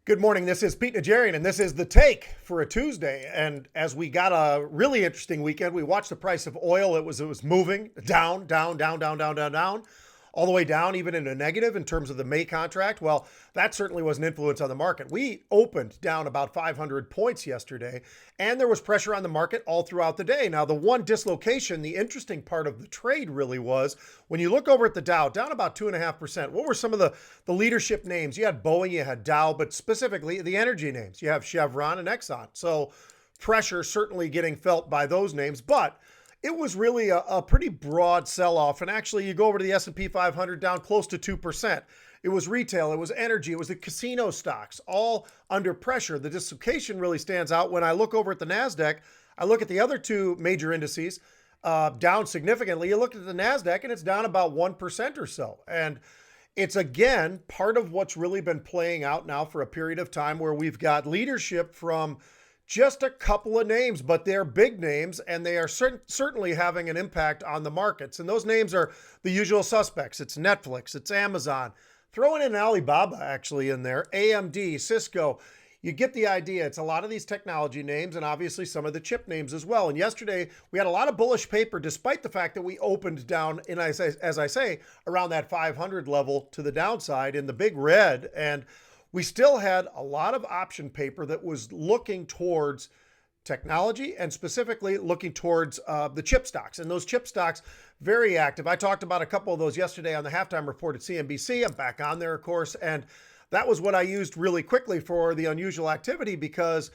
Good morning. This is Pete Najarian, and this is The Take for a Tuesday. And as we got a really interesting weekend, we watched the price of oil. It was moving down, down, all the way down, even into negative in terms of the May contract. Well, that certainly was an influence on the market. We opened down about 500 points yesterday, and there was pressure on the market all throughout the day. Now, the one dislocation, the interesting part of the trade really was when you look over at the Dow, down about 2.5%. What were some of the leadership names? You had Boeing, you had Dow, but specifically the energy names. You have Chevron and Exxon. So pressure certainly getting felt by those names, but it was really a pretty broad sell-off. And actually, you go over to the S&P 500 down close to 2%. It was retail, it was energy, it was the casino stocks, all under pressure. The dislocation really stands out when I look over at the NASDAQ. I look at the other two major indices down significantly. You look at the NASDAQ and it's down about 1% or so. And it's, again, part of what's really been playing out now for a period of time where we've got leadership from just a couple of names, but they're big names, and they are certainly having an impact on the markets. And those names are the usual suspects. It's Netflix, it's Amazon, throwing in Alibaba actually in there, AMD, Cisco. You get the idea. It's a lot of these technology names and obviously some of the chip names as well. And yesterday we had a lot of bullish paper, despite the fact that we opened down, in, as I say, around that 500 level to the downside in the big red. And we still had a lot of option paper that was looking towards technology and specifically looking towards the chip stocks. And those chip stocks, very active. I talked about a couple of those yesterday on the halftime report at CNBC. I'm back on there, of course. And that was what I used really quickly for the unusual activity, because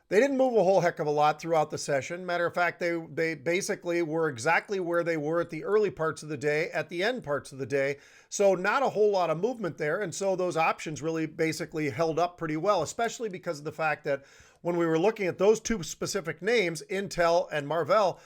they didn't move a whole heck of a lot throughout the session. Matter of fact, they basically were exactly where they were at the early parts of the day, at the end parts of the day. So not a whole lot of movement there. And so those options really basically held up pretty well, especially because of the fact that when we were looking at those two specific names, Intel and Marvell,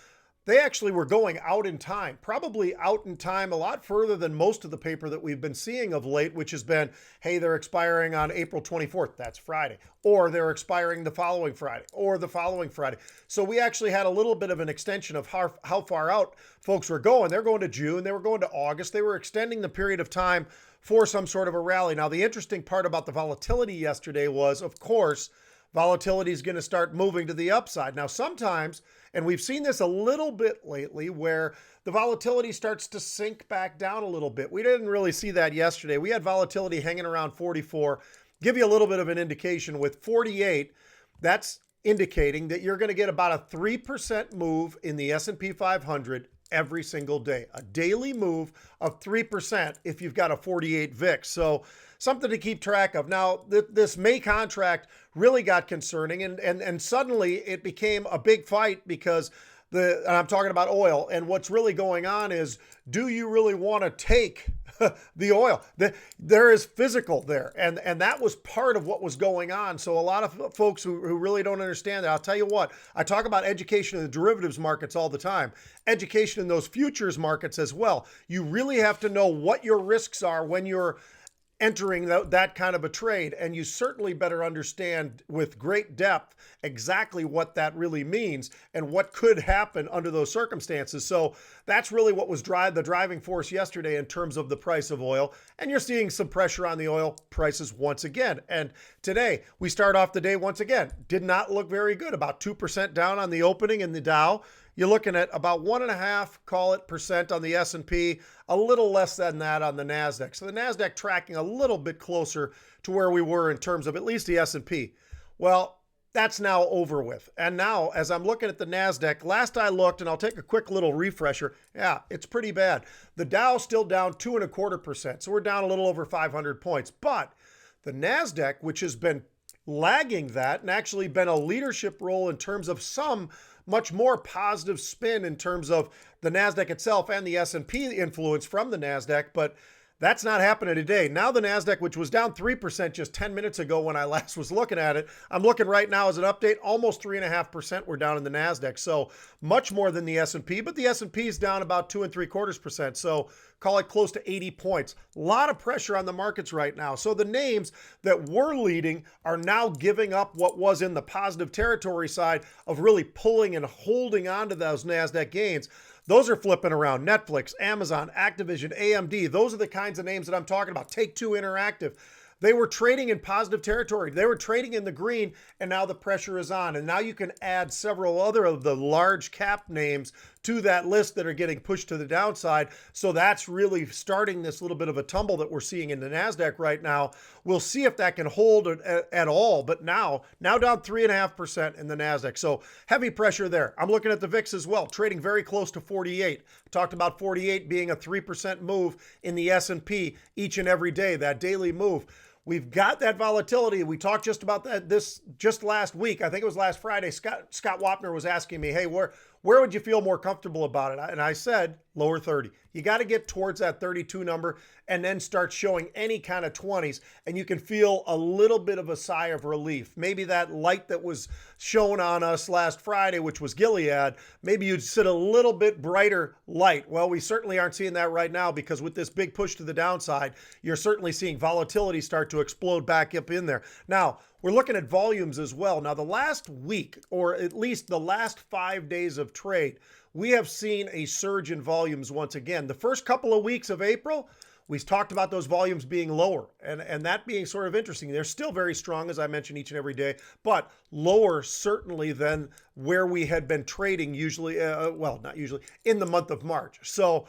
they actually were going out in time, probably out in time a lot further than most of the paper that we've been seeing of late, which has been, hey, they're expiring on April 24th. That's Friday. Or they're expiring the following Friday or the following Friday. So we actually had a little bit of an extension of how far out folks were going. They're going to June. They were going to August. They were extending the period of time for some sort of a rally. Now, the interesting part about the volatility yesterday was, of course, volatility is going to start moving to the upside. Now, sometimes, and we've seen this a little bit lately, where the volatility starts to sink back down a little bit. We didn't really see that yesterday. We had volatility hanging around 44. Give you a little bit of an indication with 48. That's indicating that you're going to get about a 3% move in the S&P 500 every single day. A daily move of 3% if you've got a 48 VIX. So something to keep track of. Now, this May contract really got concerning, and suddenly it became a big fight because and I'm talking about oil, and what's really going on is, do you really want to take the oil? There is physical there, and that was part of what was going on. So a lot of folks who really don't understand that, I'll tell you what, I talk about education in the derivatives markets all the time, education in those futures markets as well. You really have to know what your risks are when you're entering that kind of a trade, and you certainly better understand with great depth exactly what that really means and what could happen under those circumstances. So that's really what was the driving force yesterday in terms of the price of oil, and you're seeing some pressure on the oil prices once again. And today we start off the day once again, did not look very good, about 2% down on the opening in the Dow. You're looking at about 1.5%, call it, percent on the S&P, a little less than that on the NASDAQ. So the NASDAQ tracking a little bit closer to where we were in terms of at least the S&P. Well, that's now over with. And now, as I'm looking at the NASDAQ, last I looked, and I'll take a quick little refresher, yeah, it's pretty bad. The Dow's still down 2.25%, so we're down a little over 500 points. But the NASDAQ, which has been lagging that and actually been a leadership role in terms of some much more positive spin in terms of the NASDAQ itself and the S&P influence from the NASDAQ, but that's not happening today. Now the NASDAQ, which was down 3% just 10 minutes ago when I last was looking at it, I'm looking right now as an update, almost 3.5% we're down in the NASDAQ. So much more than the S&P, but the S&P is down about 2.75%. So call it close to 80 points. A lot of pressure on the markets right now. So the names that were leading are now giving up what was in the positive territory side of really pulling and holding on to those NASDAQ gains. Those are flipping around. Netflix, Amazon, Activision, AMD. Those are the kinds of names that I'm talking about. Take-Two Interactive. They were trading in positive territory. They were trading in the green, and now the pressure is on. And now you can add several other of the large cap names to that list that are getting pushed to the downside. So that's really starting this little bit of a tumble that we're seeing in the NASDAQ right now. We'll see if that can hold at all. But now down 3.5% in the NASDAQ. So heavy pressure there. I'm looking at the VIX as well, trading very close to 48. Talked about 48 being a 3% move in the S&P each and every day, that daily move. We've got that volatility. We talked just about that just last week. I think it was last Friday. Scott Wapner was asking me, hey, where would you feel more comfortable about it? And I said lower 30. You got to get towards that 32 number and then start showing any kind of 20s, and you can feel a little bit of a sigh of relief. Maybe that light that was shown on us last Friday, which was Gilead, maybe you'd sit a little bit brighter light. Well, we certainly aren't seeing that right now, because with this big push to the downside, you're certainly seeing volatility start to explode back up in there. Now, we're looking at volumes as well. Now, the last week, or at least the last 5 days of trade, we have seen a surge in volumes once again. The first couple of weeks of April, we talked about those volumes being lower, and that being sort of interesting. They're still very strong, as I mentioned, each and every day, but lower certainly than where we had been trading usually, well, not usually, in the month of March. So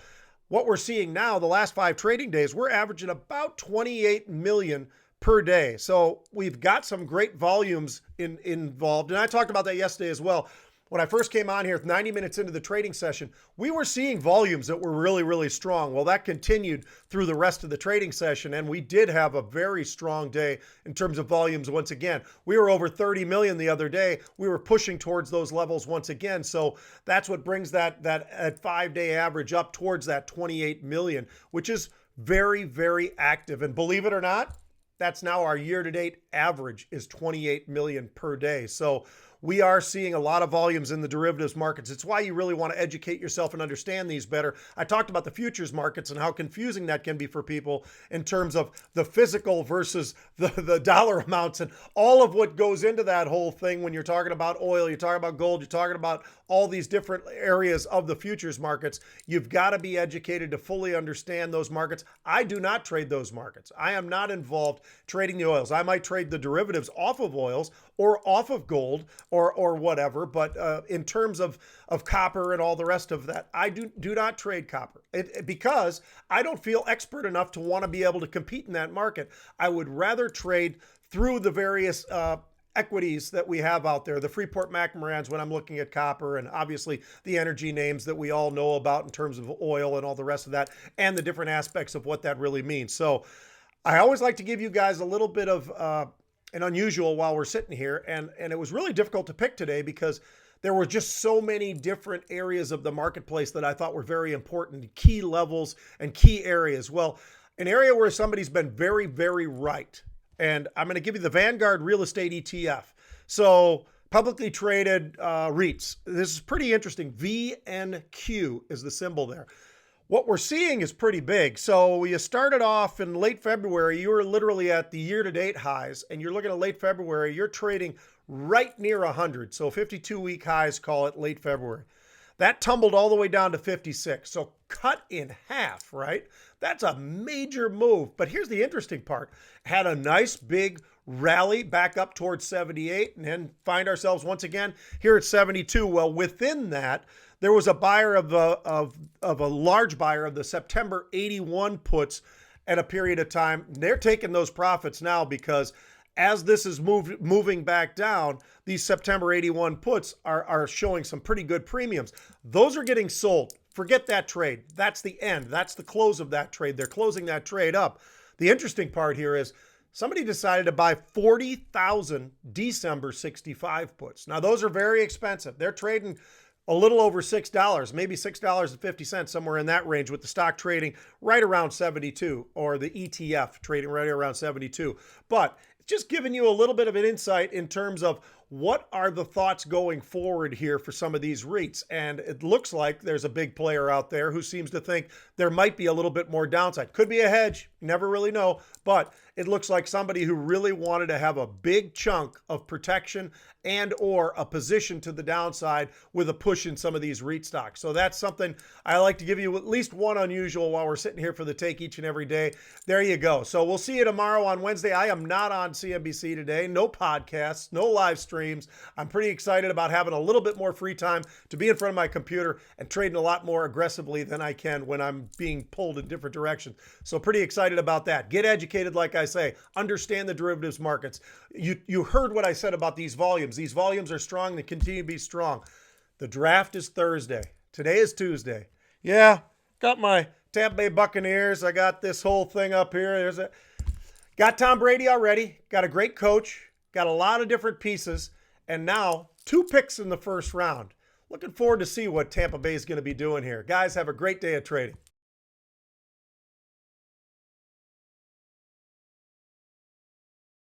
what we're seeing now, the last 5 trading days, we're averaging about 28 million per day. So we've got some great volumes involved. And I talked about that yesterday as well. When I first came on here 90 minutes into the trading session, we were seeing volumes that were really, really strong. Well, that continued through the rest of the trading session, and we did have a very strong day in terms of volumes once again. We were over 30 million the other day. We were pushing towards those levels once again. So that's what brings that 5-day average up towards that 28 million, which is very, very active. And believe it or not, that's now our year-to-date average is 28 million per day. So we are seeing a lot of volumes in the derivatives markets. It's why you really want to educate yourself and understand these better. I talked about the futures markets and how confusing that can be for people in terms of the physical versus the dollar amounts and all of what goes into that whole thing. When you're talking about oil, you're talking about gold, you're talking about all these different areas of the futures markets. You've got to be educated to fully understand those markets. I do not trade those markets. I am not involved trading the oils. I might trade the derivatives off of oils or off of gold or whatever. But in terms of copper and all the rest of that, I do not trade copper because I don't feel expert enough to want to be able to compete in that market. I would rather trade through the various equities that we have out there, the Freeport-McMorans when I'm looking at copper, and obviously the energy names that we all know about in terms of oil and all the rest of that, and the different aspects of what that really means. So I always like to give you guys a little bit of an unusual while we're sitting here, and it was really difficult to pick today because there were just so many different areas of the marketplace that I thought were very important, key levels and key areas. Well, an area where somebody's been very, very right. And I'm going to give you the Vanguard Real Estate ETF. So publicly traded REITs. This is pretty interesting. VNQ is the symbol there. What we're seeing is pretty big. So you started off in late February. You were literally at the year-to-date highs. And you're looking at late February. You're trading right near 100. So 52-week highs, call it late February. That tumbled all the way down to 56. So cut in half, right? That's a major move. But here's the interesting part. Had a nice big rally back up towards 78 and then find ourselves once again here at 72. Well, within that, there was a buyer of a large buyer of the September 81 puts at a period of time. They're taking those profits now because as this is moving back down, these September 81 puts are showing some pretty good premiums. Those are getting sold. Forget that trade. That's the end. That's the close of that trade. They're closing that trade up. The interesting part here is somebody decided to buy 40,000 December 65 puts. Now, those are very expensive. They're trading a little over $6, maybe $6.50, somewhere in that range, with the stock trading right around 72, or the ETF trading right around 72. But it's just giving you a little bit of an insight in terms of what are the thoughts going forward here for some of these REITs? And it looks like there's a big player out there who seems to think there might be a little bit more downside. Could be a hedge, never really know, but it looks like somebody who really wanted to have a big chunk of protection and or a position to the downside with a push in some of these REIT stocks. So that's something I like to give you at least one unusual while we're sitting here for the take each and every day. There you go. So we'll see you tomorrow on Wednesday. I am not on CNBC today. No podcasts, no live streams. I'm pretty excited about having a little bit more free time to be in front of my computer and trading a lot more aggressively than I can when I'm being pulled in different directions. So pretty excited about that. Get educated, like I say. Understand the derivatives markets. You heard what I said about these volumes. These volumes are strong. They continue to be strong. The draft is Thursday. Today is Tuesday. Yeah, got my Tampa Bay Buccaneers. I got this whole thing up here. Got Tom Brady already. Got a great coach. Got a lot of different pieces. And now 2 picks in the first round. Looking forward to see what Tampa Bay is going to be doing here. Guys, have a great day of trading.